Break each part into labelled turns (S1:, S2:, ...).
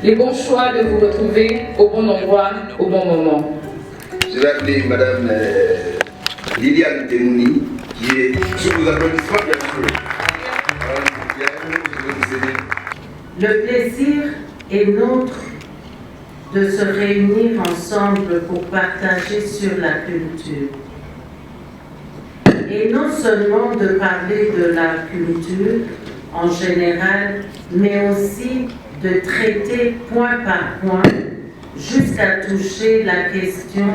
S1: Les bons choix de vous retrouver au bon endroit, au bon moment.
S2: Je vais appeler Madame Liliane Temouni, qui est sous vos applaudissements, bien sûr.
S3: Le plaisir est nôtre de se réunir ensemble pour partager sur la culture. Et non seulement de parler de la culture en général, mais aussi de traiter point par point jusqu'à toucher la question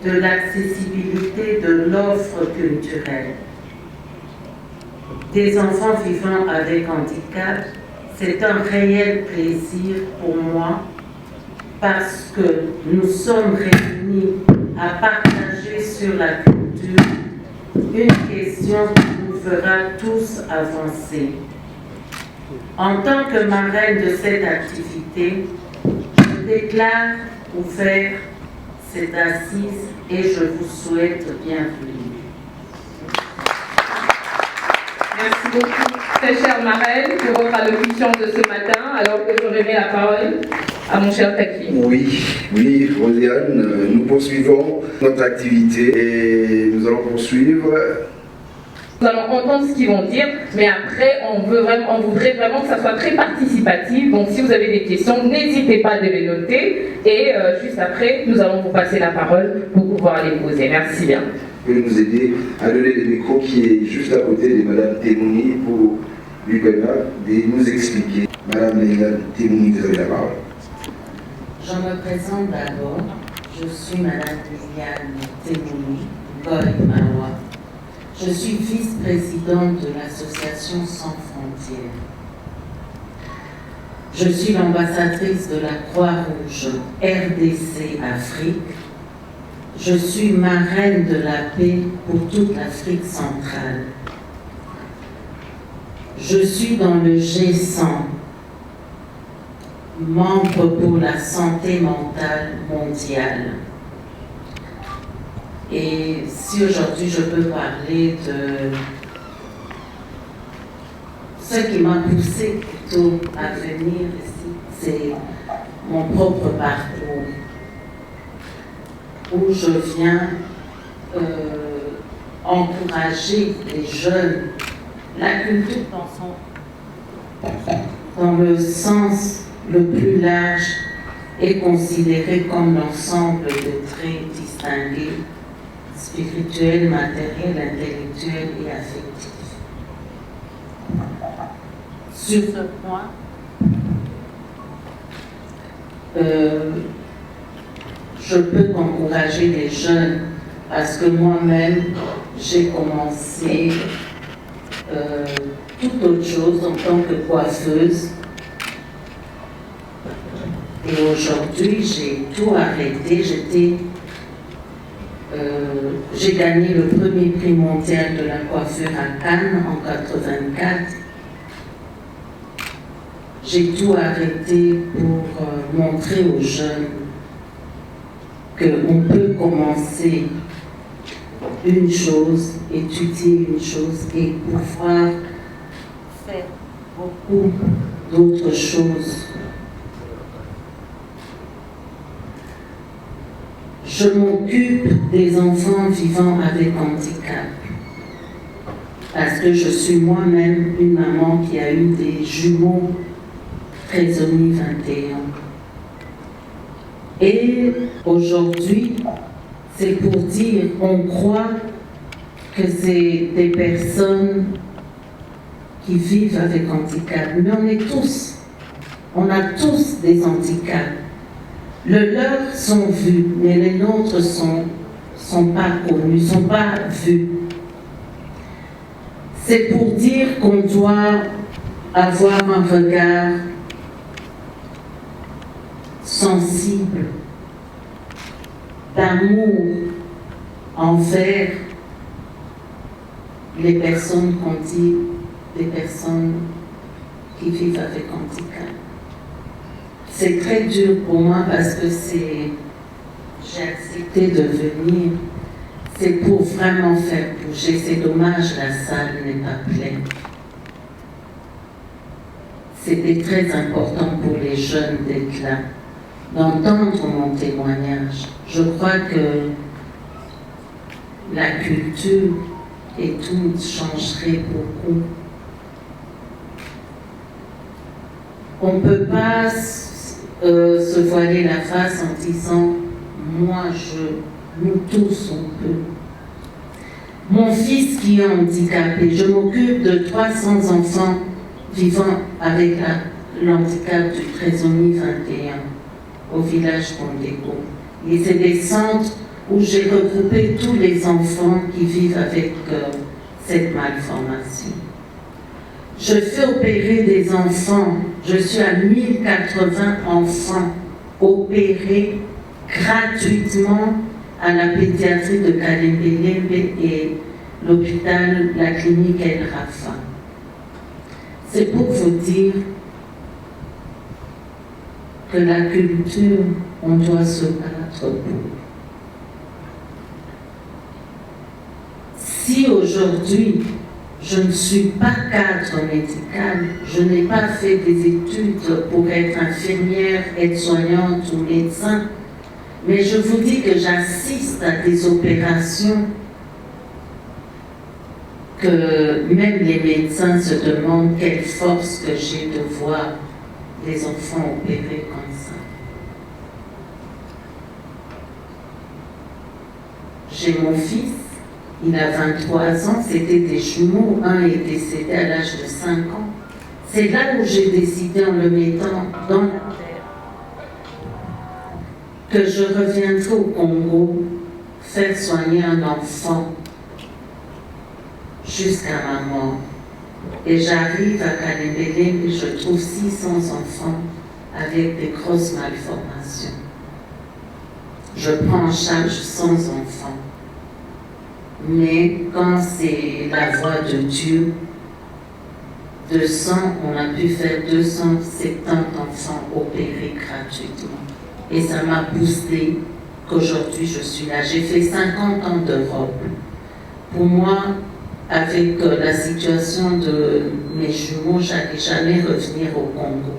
S3: de l'accessibilité de l'offre culturelle. Des enfants vivant avec handicap, c'est un réel plaisir pour moi parce que nous sommes réunis à partager sur la culture une question qui nous fera tous avancer. En tant que marraine de cette activité, je déclare ouvert cette assise et je vous souhaite bienvenue.
S1: Merci beaucoup, très chère marraine, pour votre allocution de ce matin, alors que je remets la parole à mon cher Taki.
S2: Oui, Rosiane, nous poursuivons notre activité et nous allons poursuivre.
S1: Nous allons entendre ce qu'ils vont dire, mais après, on voudrait vraiment que ça soit très participatif. Donc, si vous avez des questions, n'hésitez pas de les noter. Et juste après, nous allons vous passer la parole pour pouvoir les poser. Merci bien.
S2: Vous pouvez nous aider à donner le micro qui est juste à côté de Madame Temouni pour lui permettre de nous expliquer. Madame Liliane Temouni, vous avez la parole.
S3: Je me présente d'abord. Je suis Madame Liliane Temouni, Goy Mawa. Je suis vice-présidente de l'association Sans Frontières. Je suis l'ambassadrice de la Croix-Rouge RDC Afrique. Je suis marraine de la paix pour toute l'Afrique centrale. Je suis dans le G100, membre pour la santé mentale mondiale. Et si aujourd'hui je peux parler de ce qui m'a poussé plutôt à venir ici, c'est mon propre parcours, où je viens encourager les jeunes, la culture dans le sens le plus large est considérée comme l'ensemble de traits distingués, spirituels, matériels, intellectuels et affectifs. Sur ce point, je peux encourager les jeunes parce que moi-même, j'ai commencé toute autre chose en tant que coiffeuse. Et aujourd'hui, j'ai tout arrêté. J'ai gagné le premier prix mondial de la coiffure à Cannes en 1984. J'ai tout arrêté pour montrer aux jeunes qu'on peut commencer une chose, étudier une chose et pouvoir faire beaucoup d'autres choses. Je m'occupe des enfants vivant avec handicap parce que je suis moi-même une maman qui a eu des jumeaux trisomie 21. Et aujourd'hui, c'est pour dire, on croit que c'est des personnes qui vivent avec handicap, mais on a tous des handicaps. Les leurs sont vus, mais les nôtres sont pas connus, sont pas vus. C'est pour dire qu'on doit avoir un regard sensible, d'amour envers les personnes qu'on dit, des personnes qui vivent avec handicap. C'est très dur pour moi parce que j'ai accepté de venir. C'est pour vraiment faire bouger. C'est dommage, la salle n'est pas pleine. c'était très important pour les jeunes d'être là, d'entendre mon témoignage. Je crois que la culture et tout changerait beaucoup. On ne peut pas se voiler la face en disant « moi, nous tous, on peut ». Mon fils qui est handicapé, je m'occupe de 300 enfants vivant avec l'handicap du trisomie 21 au village Mondego. Et c'est des centres où j'ai regroupé tous les enfants qui vivent avec cette malformation. Je fais opérer des enfants, je suis à 1080 enfants opérés gratuitement à la pédiatrie de Kalembelembe et l'hôpital, la clinique El Rafa. C'est pour vous dire que la culture, on doit se battre pour. Si aujourd'hui, je ne suis pas cadre médical, je n'ai pas fait des études pour être infirmière, aide-soignante ou médecin, mais je vous dis que j'assiste à des opérations que même les médecins se demandent quelle force que j'ai de voir des enfants opérés comme ça. J'ai mon fils, il a 23 ans, c'était des jumeaux, un est décédé à l'âge de 5 ans. C'est là où j'ai décidé, en le mettant dans la terre, que je reviendrai au Congo faire soigner un enfant jusqu'à ma mort. Et j'arrive à Kalembelembe et je trouve 600 enfants avec des grosses malformations. Je prends en charge 100 enfants. Mais quand c'est la voie de Dieu, de 100, on a pu faire 270 enfants opérés gratuitement. Et ça m'a boosté qu'aujourd'hui je suis là. J'ai fait 50 ans d'Europe. Pour moi, avec la situation de mes jumeaux, j'allais jamais revenir au Congo.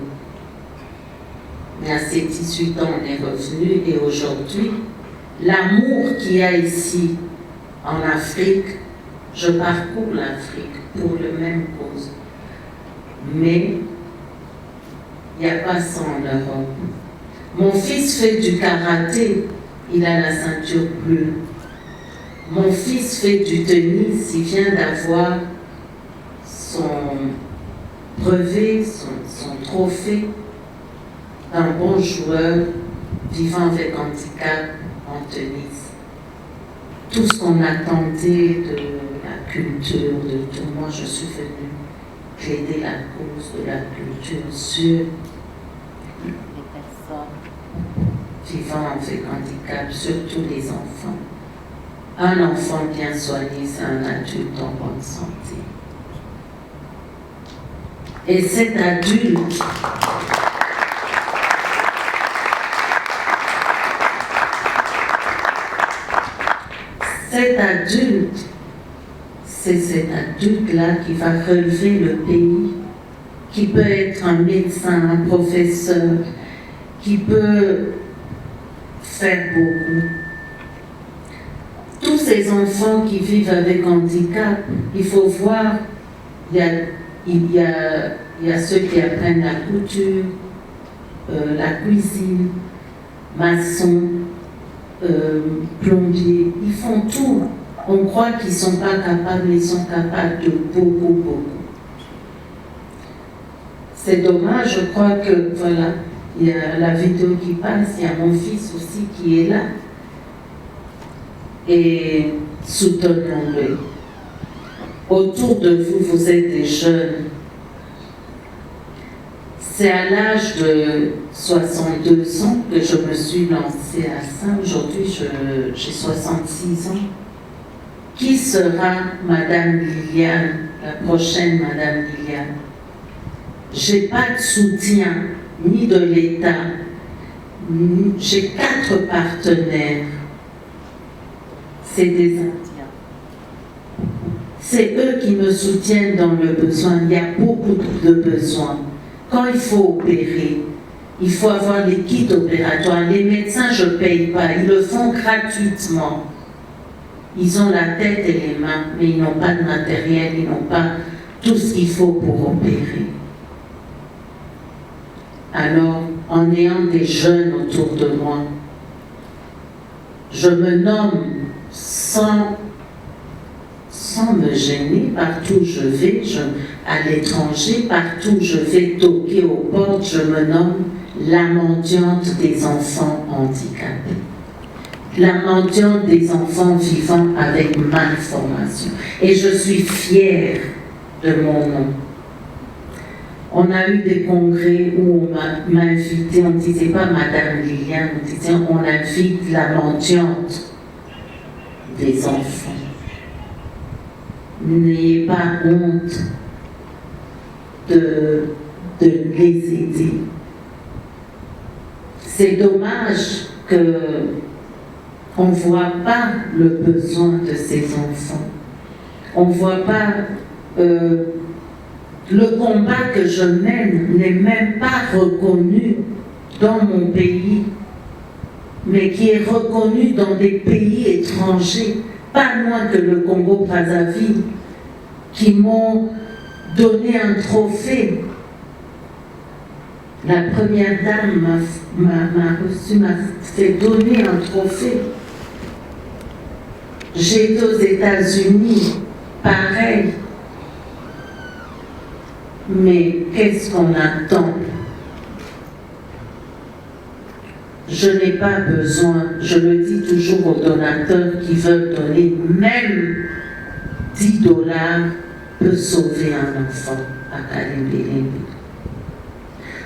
S3: Mais à ces 18 ans, on est revenu et aujourd'hui, l'amour qu'il y a ici, en Afrique, je parcours l'Afrique pour la même cause. Mais il n'y a pas ça en Europe. Mon fils fait du karaté, il a la ceinture bleue. Mon fils fait du tennis, il vient d'avoir son brevet, son trophée d'un bon joueur vivant avec handicap en tennis. Tout ce qu'on attendait de la culture, de tout, moi je suis venue plaider la cause de la culture sur les personnes vivant avec handicap, surtout les enfants. Un enfant bien soigné, c'est un adulte en bonne santé. Et cet adulte, c'est cet adulte-là qui va relever le pays, qui peut être un médecin, un professeur, qui peut faire beaucoup. Tous ces enfants qui vivent avec handicap, il faut voir, il y a ceux qui apprennent la couture, la cuisine, maçon, plombier, ils font tout. On croit qu'ils ne sont pas capables, mais ils sont capables de beaucoup, beaucoup. C'est dommage, je crois que, voilà, il y a la vidéo qui passe, il y a mon fils aussi qui est là. Et soutenons-le. Autour de vous, vous êtes des jeunes. C'est à l'âge de 62 ans que je me suis lancée à ça. Aujourd'hui, j'ai 66 ans. Qui sera Madame Liliane, la prochaine Madame Liliane? Je n'ai pas de soutien, ni de l'État. J'ai 4 partenaires. C'est des Indiens. C'est eux qui me soutiennent dans le besoin. Il y a beaucoup de besoins. quand il faut opérer, il faut avoir les kits opératoires. Les médecins, je ne paye pas, ils le font gratuitement. Ils ont la tête et les mains, mais ils n'ont pas de matériel, ils n'ont pas tout ce qu'il faut pour opérer. Alors, en ayant des jeunes autour de moi, je me nomme sans me gêner, partout où je vais, à l'étranger, partout où je vais toquer aux portes, je me nomme la mendiante des enfants handicapés. La mendiante des enfants vivant avec malformation. Et je suis fière de mon nom. On a eu des congrès où on m'a invité, on ne disait pas Madame Liliane, on disait on invite la mendiante des enfants. N'ayez pas honte de les aider. C'est dommage qu'on ne voit pas le besoin de ces enfants. On ne voit pas le combat que je mène n'est même pas reconnu dans mon pays, mais qui est reconnu dans des pays étrangers, pas loin que le Congo-Brazzaville, qui m'ont donné un trophée. La première dame m'a fait donner un trophée. J'ai été aux États-Unis, pareil. Mais qu'est-ce qu'on attend? Je n'ai pas besoin, je le dis toujours aux donateurs qui veulent donner, même 10 $, peut sauver un enfant à Kalembe.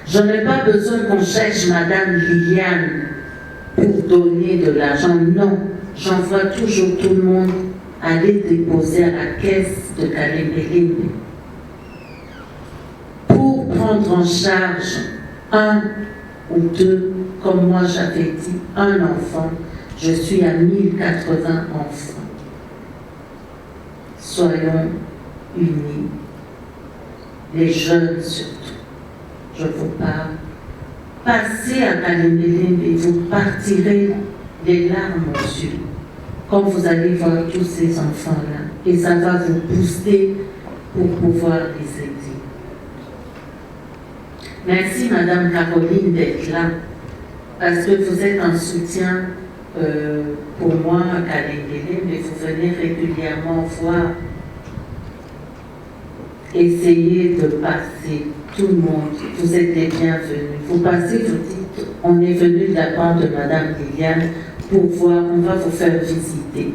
S3: Je n'ai pas besoin qu'on cherche Madame Liliane pour donner de l'argent. Non, j'envoie toujours tout le monde aller déposer à la caisse de Kalembe pour prendre en charge un ou deux, comme moi j'avais dit, un enfant. Je suis à 1080 enfants. Soyons unis, les jeunes surtout. Je vous parle. Passez à Kalembe et vous partirez les larmes aux yeux quand vous allez voir tous ces enfants-là. Et ça va vous booster pour pouvoir les aider. Merci Madame Caroline d'être là, parce que vous êtes un soutien pour moi à Kalembe, mais vous venez régulièrement voir. Essayez de passer, tout le monde, vous êtes les bienvenus. Vous passez, vous dites, on est venu de la part de Madame Liliane pour voir, on va vous faire visiter.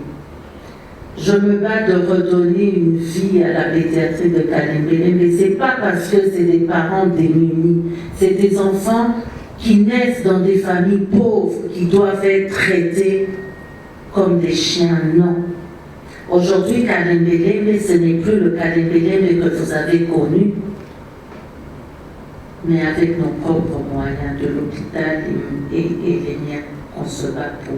S3: Je me bats de redonner une vie à la pédiatrie de Kalembe, mais ce n'est pas parce que c'est des parents démunis, c'est des enfants qui naissent dans des familles pauvres, qui doivent être traités comme des chiens, non. Aujourd'hui, Kalembe, ce n'est plus le Kalembe que vous avez connu, mais avec nos propres moyens de l'hôpital et les miens, on se bat pour.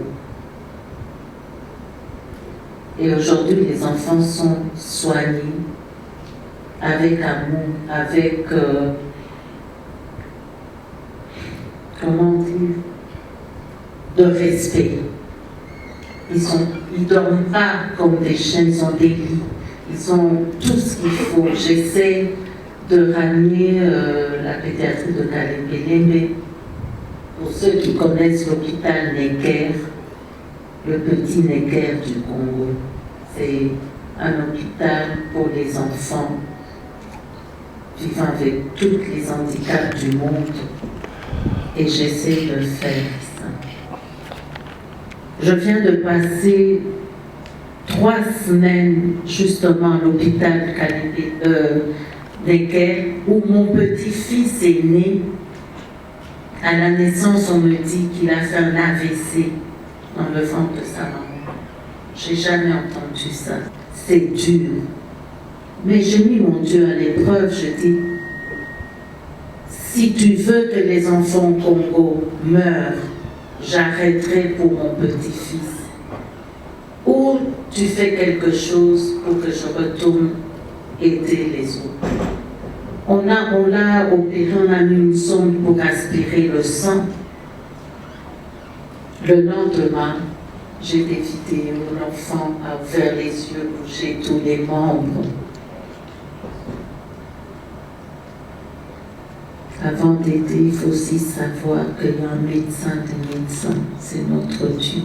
S3: Et aujourd'hui, les enfants sont soignés avec amour, avec, comment dire, de respect. Ils ne dorment pas comme des chiens, ils ont des lits, ils ont tout ce qu'il faut. J'essaie de ramener la pédiatrie de Kalembe. Pour ceux qui connaissent l'hôpital Necker, le petit Necker du Congo, c'est un hôpital pour les enfants vivant avec tous les handicaps du monde. Et j'essaie de faire ça. Je viens de passer 3 semaines justement à l'hôpital Necker, où mon petit-fils est né. À la naissance, on me dit qu'il a fait un AVC dans le ventre de sa maman. J'ai jamais entendu ça. C'est dur. Mais j'ai mis mon Dieu à l'épreuve, je dis, si tu veux que les enfants au Congo meurent, j'arrêterai pour mon petit-fils. Ou tu fais quelque chose pour que je retourne aider les autres. On l'a opéré, on a mis une sonde pour aspirer le sang. Le lendemain, j'ai des vidéos, l'enfant a ouvert les yeux, bougé tous les membres. Avant d'aider, il faut aussi savoir qu'il y a un médecin des médecins, c'est notre Dieu.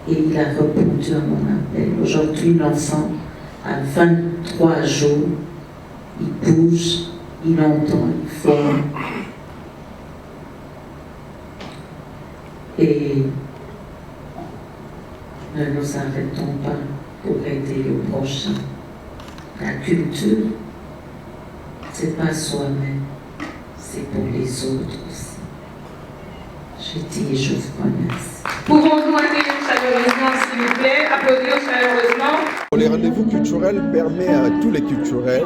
S3: Et il a répondu à mon appel. Aujourd'hui, l'enfant a 23 jours, il bouge, il entend, il forme. Et ne nous arrêtons pas pour aider le prochain. La culture, c'est pas soi-même. C'est pour les autres aussi. Je dis et je vous remercie.
S1: Pouvons-nous accueillir chaleureusement, s'il vous plaît, applaudir chaleureusement.
S4: Les rendez-vous culturels permettent à tous les culturels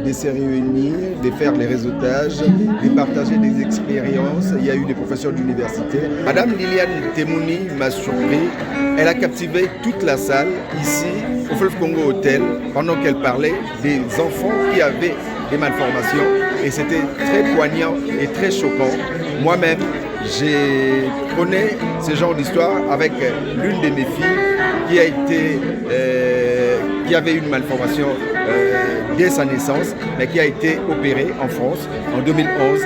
S4: de se réunir, de faire les réseautages, de partager des expériences. Il y a eu des professeurs d'université. Madame Liliane Temouni m'a surpris. Elle a captivé toute la salle ici, au Fleuve Congo Hotel, pendant qu'elle parlait des enfants qui avaient des malformations. Et c'était très poignant et très choquant. Moi-même, je connais ce genre d'histoire avec l'une de mes filles qui avait une malformation dès sa naissance, mais qui a été opérée en France en 2011.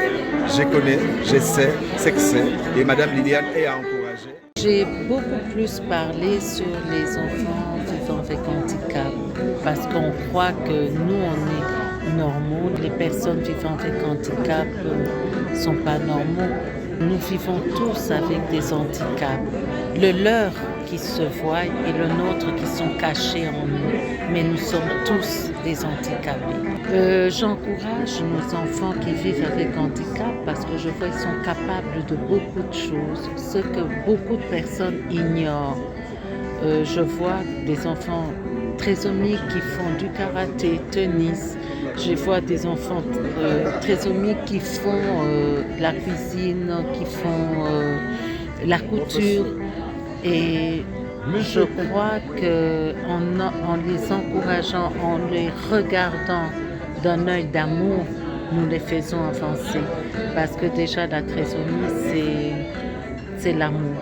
S4: Je connais, je sais ce que c'est, et Madame Liliane est à encourager.
S3: J'ai beaucoup plus parlé sur les enfants vivant avec handicap, parce qu'on croit que nous, on est normaux, les personnes vivant avec handicap ne sont pas normaux. Nous vivons tous avec des handicaps. Le leur qui se voit et le nôtre qui sont cachés en nous. Mais nous sommes tous des handicapés. J'encourage nos enfants qui vivent avec handicap parce que je vois qu'ils sont capables de beaucoup de choses, ce que beaucoup de personnes ignorent. Je vois des enfants trisomiques qui font du karaté, tennis. Je vois des enfants trisomiques qui font la cuisine, qui font la couture. Et je crois qu'en les encourageant, en les regardant d'un œil d'amour, nous les faisons avancer. Parce que déjà la trisomie, c'est l'amour.